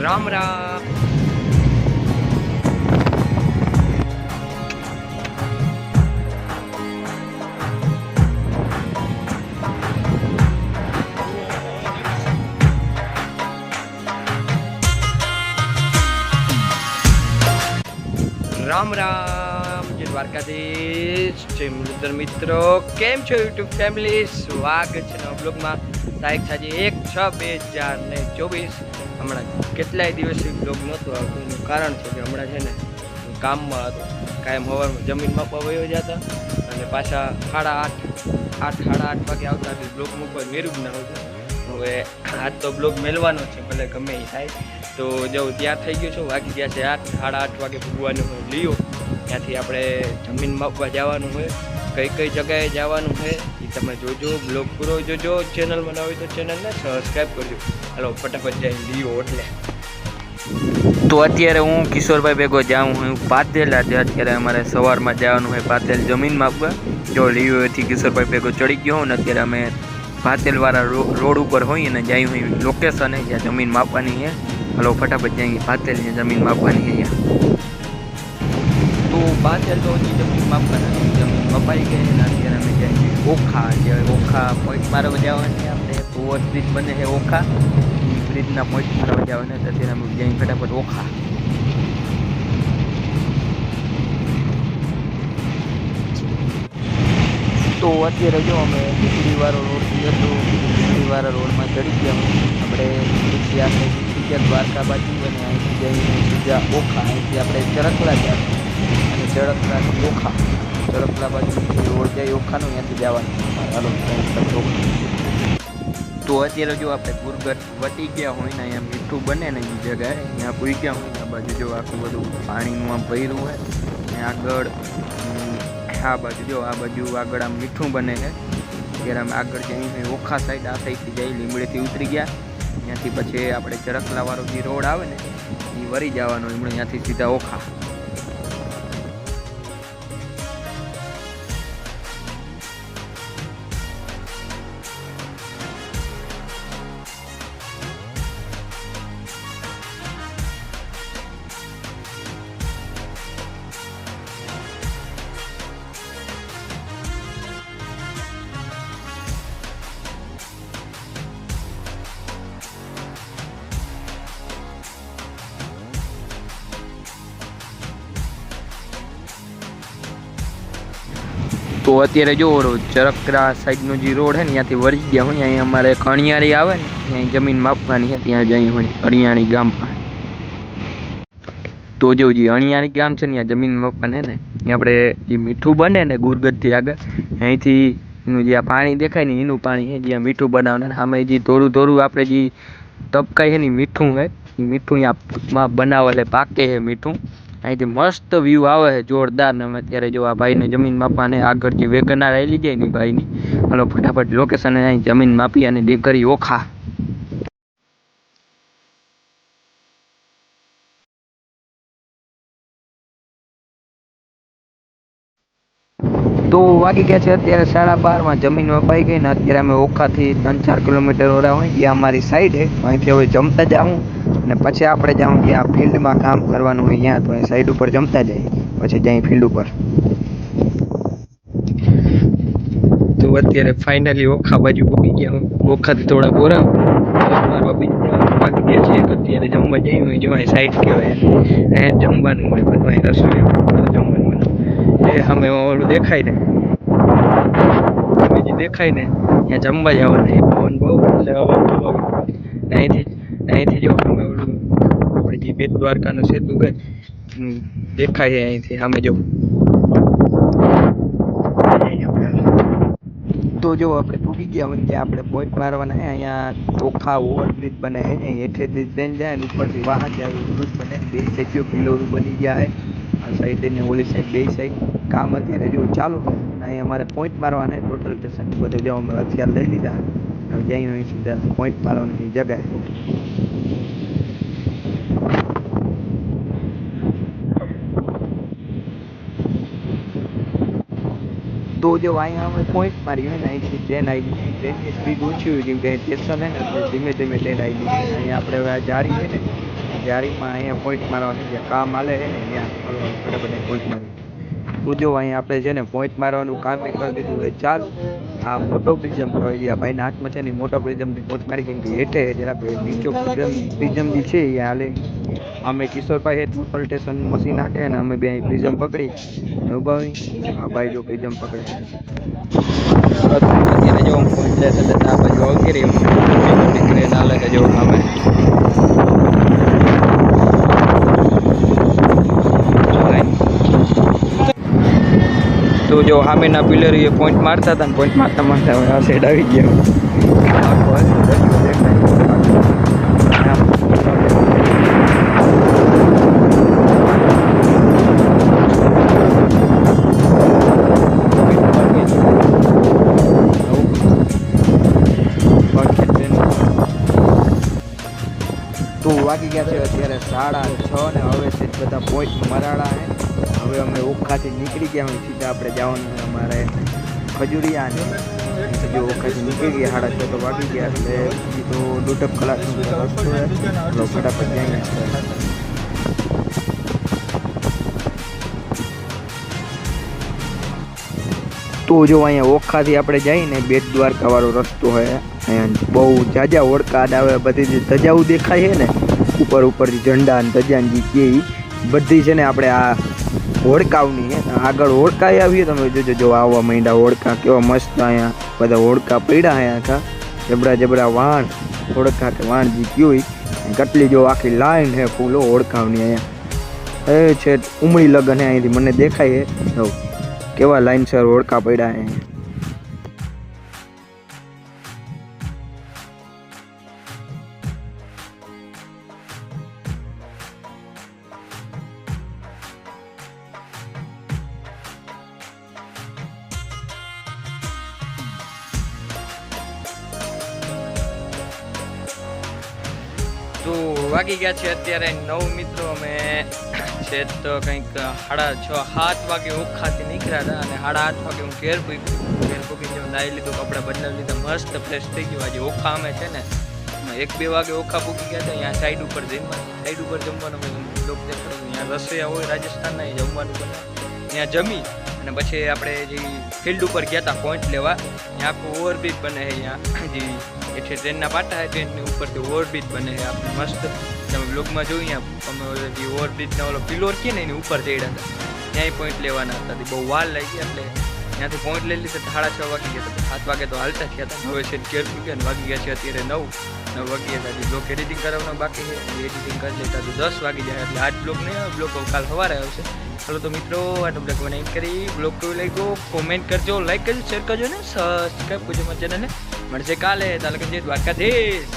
રામ રામ. રામ રામ, જય દ્વારકાધીશ, જય મુરલીધર મિત્રો. કેમ છો યુટ્યુબ ફેમિલી? સ્વાગત છે નવા બ્લોગમાં. તારીખ આજે 1/6/2024. હમણાં કેટલાય દિવસથી બ્લોગ નહોતો આવતો. એનું કારણ છે કે હમણાં છે ને કામમાં હતો. કાયમ સવારમાં જમીન માપવા વયો જતા અને પાછા 8:30 વાગે આવતા. બ્લોગ મૂકવા મેરું જ ના હોતું. હવે આજ તો બ્લોગ મેળવાનો છે, ભલે ગમે એ થાય. તો જો ત્યાં થઈ ગયું છું, વાગી ગયા છે 8:30 વાગે ભૂગવાનું હોય લીઓ. ત્યાંથી આપણે જમીન માપવા જવાનું હોય. કઈ કઈ જગ્યાએ જવાનું હોય એ તમે જોજો, બ્લોગ પૂરો જોજો. ચેનલ બનાવી તો ચેનલને સબસ્ક્રાઈબ કરજો. હાલો ફટાફટ જાય લીઓ. એટલે તો અત્યારે હું કિશોરભાઈ ભેગો જાઉં હું પાતેલ. અત્યારે અમારે સવારમાં જવાનું હોય પાતેલ જમીન માપવા. જો લીઓથી કિશોરભાઈ ભેગો ચડી ગયો હું ને અત્યારે અમે પાતેલવાળા રોડ ઉપર હોઈએ ને જાય હું લોકેશન જ્યાં જમીન માપવાની છે. હલો ફટાફટ જાય પાતેલની જમીન માપવાની અહીંયા. તો પાતેલ તો જમીન માપવાના જમીન મપાઈ ગઈ ને અત્યારે અમે જાય ઓખા. જે ઓખા પોઈન્ટ મારવા જવાની આપણે ઓવરબ્રિજ બને છે ઓખા, એ બ્રિજના પોઈન્ટ મારવા જવાના. અત્યારે અમે જાય ફટાફટ ઓખા. તો અત્યારે જો અમે વીજળીવાળો રોડ હતો, વીજળીવાળા રોડમાં ચડી ગયા. આપણે પછી આપણે દ્વારકા બાજુ અને અહીંથી જઈને સીધા ઓખા. અહીંથી આપણે ચરકલા ગયા અને ચરકલાથી ઓખા. ચરકલા બાજુથી રોડ જાય ઓખાનો, ત્યાંથી જવાનું. હાલો તો અત્યારે જો આપણે ગુરગટ વટી ગયા હોય ને અહીંયા મીઠું બને ને એ જગ્યાએ ત્યાં પૂઈ ગયા હોય. આ બાજુ જો આખું બધું પાણીનું આમ ભર્યું હોય ને આગળ આ બાજુ જો આ બાજુ આગળ આમ મીઠું બને છે. ત્યારે અમે આગળ જઈને ઓખા સાઈડ આ સાઈડથી જઈ લીમડેથી ઉતરી ગયા. ત્યાંથી પછી આપણે ચરકલાવાળો જે રોડ આવે ને એ વરી જવાનો લીમડે, ત્યાંથી સીધા ઓખા. તો અત્યારે જો ચરકરા સાઈડનો જે રોડ છે ને ત્યાંથી વળી ગયા હોય. અહીંયા અમારે કણિયાળી આવે ને ત્યાં જમીન માપવાની છે. ત્યાં જઈ હોય અણિયાળી ગામ પાસે. તો જો જે અણિયાળી ગામ છે ને ત્યાં જમીન માપવાની ને આપણે જે મીઠું બને ને ગુરગટથી આગળ અહીંથી એનું જે આ પાણી દેખાય ને એનું પાણી છે જ્યાં મીઠું બનાવવાનું. સામે જે થોડું થોડું આપણે જે તપકાય છે ને મીઠું છે, એ મીઠું ત્યાં બનાવે એટલે પાકે છે મીઠું. અહીંથી મસ્ત વ્યૂ આવે છે જોરદાર. ને અમે અત્યારે જો આ ભાઈને જમીન માપવાને આગળ જે વેગનાર આવી જાય ને ભાઈની. હાલો ફટાફટ લોકેશન અહીં જમીન માપી અને કરી ઓખા. તો વાગી ગયા છે અત્યારે 12:30. જમીન મપાઈ ગઈ ને અત્યારે અમે ઓખાથી 3-4 કિલોમીટર ઓરા હોય ત્યાં અમારી સાઈડ છે. અહીંથી હવે જમતા જાઉં અને પછી આપણે જાઉં ત્યાં ફિલ્ડમાં કામ કરવાનું હોય ત્યાં. તો અહીં સાઈડ ઉપર જમતા જાય પછી જાય ફિલ્ડ ઉપર. તો અત્યારે ફાઇનલી ઓખા બાજુ પહોંચી ગયા. ઓખાથી થોડા બોરા વાગી ગયા છે. અત્યારે જમવા જઈએ હોય જો અહીં સાઈડ કહેવાય અહીંયા જમવાનું હોય બધું. અહીં રસોઈ જમવાનું એ અમે ઓલું દેખાય ને દેખાય ને ત્યાં જમવા જવાના. પવન બહુ એટલે અહીંથી જો અમે ઓલું આપણે જે બેટ દ્વારકાનું સેતુ દેખાય છે અહીંથી અમે જો. તો જો આપણે તૂટી ગયા હોય ત્યાં આપણે પોઈન્ટ મારવાના. અહીંયા ઓખા ઓવરબ્રિજ બને છે, હેઠેથી ટ્રેન જાય ને ઉપરથી વાહન જાય બ્રિજ બને. 2 સેક્યુ પિલર બની ગયા છે આ સાઈડ ને ઓલી સાઈડ, 2 સાઈડ કામ અત્યારે જો ચાલુ. અહીં અમારે પોઈન્ટ મારવાના ટોટલ સ્ટેશન બધું જો અમે હથિયાર લઈ લીધા. જઈને સીધા પોઈન્ટ મારવાની જગ્યાએ. તો જો અહીંયા અમે પોઈન્ટ મારી હોય ને અહીંથી ટ્રેન આવી ગઈ. ટ્રેનની સ્પીડ ઓછી હોય કેમ કે સ્ટેશન છે ને ધીમે ધીમે ટ્રેન આવી ગઈ. અહીંયા આપણે હવે જારી છે ને જારીમાં અહીંયા પોઈન્ટ મારવાનું જ્યાં કામ હાલે છે ને ત્યાં ફટાફટ પોઈન્ટ મારી તું જો અહીંયા આપણે છે ને પોઈન્ટ મારવાનું કામ કરી દીધું હોય ચાલ આ મોટો પ્રિઝમ કહેવાય ગયા ભાઈના હાથમાં છે ને મોટો પ્રિઝમથી પોઈન્ટ મારી કેમ કે હેઠે જરા નીચો પ્રિઝમ જે છે એ હાલે અમે કિશોરભાઈ હેઠ પલ્ટેશન મશીન નાખે ને અમે બે પ્રિઝમ પકડી ઉભા હોય આ ભાઈ જો પ્રિઝમ પકડે અત્યારે જો પોઈન્ટ લેતા લેતા આ બાજુ વગેરે ક્રેન હાલે કે જો અમે તો જો સામેના પિલર એ પોઈન્ટ મારતા હતા ને પોઈન્ટ મારતા મારતા હવે આ સાઈડ આવી ગયા તો વાગી ગયા છે અત્યારે 6:30 ને હવે છે બધા પોઈન્ટ મરાડા હે હવે અમે ઓખાથી નીકળી ગયા હોય સીધા આપણે જવાનું અમારે ખજૂરિયા ને જો ઓખાથી નીકળી ગયા 6:30 તો વાગી ગયા એટલે તો 1.5 કલાકનો રસ્તો છે તો ફટાફટ જઈએ તો જો અહીંયા ઓખાથી આપણે જઈને બેટ દ્વારકા વાળો રસ્તો હોય અહીંયા બહુ જાજા ઓળખાડ આવે બધી જે ધજાઓ દેખાય છે ને ઉપરથી ઝંડા ને ધજા જે કે બધી છે ને આપણે આ હોડકાવની આગળ હોડકાઈ આવીએ તમે જોજો જો આવવા માંડ્યા હોડકા કેવા મસ્ત અહીંયા બધા હોડકા પડ્યા અહીંયા આખા જબરા વાણ હોડકા કે વાણ જે કયું કેટલી જો આખી લાઈન હે ફૂલો હોડકાવની અહીંયા એ છે ઉમળી લગન હે અહીંથી મને દેખાય હે કેવા લાઈનસર હોડકા પડ્યા હે તો વાગી ગયા છે અત્યારે 9 મિત્રો અમે છે તો કંઈક 6:30-7 વાગે ઓખાથી નીકળ્યા હતા અને 8:30 વાગે હું ઘેર પૂકી જેવું નાહી લીધું કપડાં બદલાવી લીધા મસ્ત ફ્રેશ થઈ ગયું આજે ઓખા અમે છે ને 1-2 વાગે ઓખા પૂકી ગયા હતા અહીંયા સાઈડ ઉપર જમવાનું લોક દેખાડું અહીંયા રસોઈયા હોય રાજસ્થાનના જમવાનું બને ત્યાં જમી અને પછી આપણે જે ફિલ્ડ ઉપર ગયા હતા પોઈન્ટ લેવા ત્યાં આખું ઓવરબ્રિજ બને છે અહીંયા જે એટલે ટ્રેનના પાટા છે ટ્રેનની ઉપરથી ઓવરબ્રિજ બને છે આપણે મસ્ત તમે બ્લોગમાં જોયું અહીંયા અમે જે ઓવરબ્રિજના ઓલો પિલોર કે ને એની ઉપર ચડ્યા હતા ત્યાંય પોઈન્ટ લેવાના હતા બહુ વાર લાગી એટલે ત્યાંથી પોઈન્ટ લઈ લીધા 6:30 વાગી ગયા હતા 7 વાગે તો હાલતા થયા હતા હવે છે ઘેર પૂગ્યા ને વાગી ગયા છે અત્યારે 9 વાગી ગયા હતા બ્લોગ એડિટિંગ કરવાનું બાકી છે એડિટિંગ કરી લેતા તો 10 વાગી જાય એટલે આજ બ્લોગ નહીં બ્લોગ કાલ સવારે આવશે ચાલો તો મિત્રો આનો બ્લોગ બનાવી કરી બ્લોગ કેવું લાગ્યો કોમેન્ટ કરજો લાઈક કરજો શેર કરજો ને સબસ્ક્રાઈબ કરજો મારી ચેનલને મળશે કાલે તાલુકા જે દ્વારકાધીશ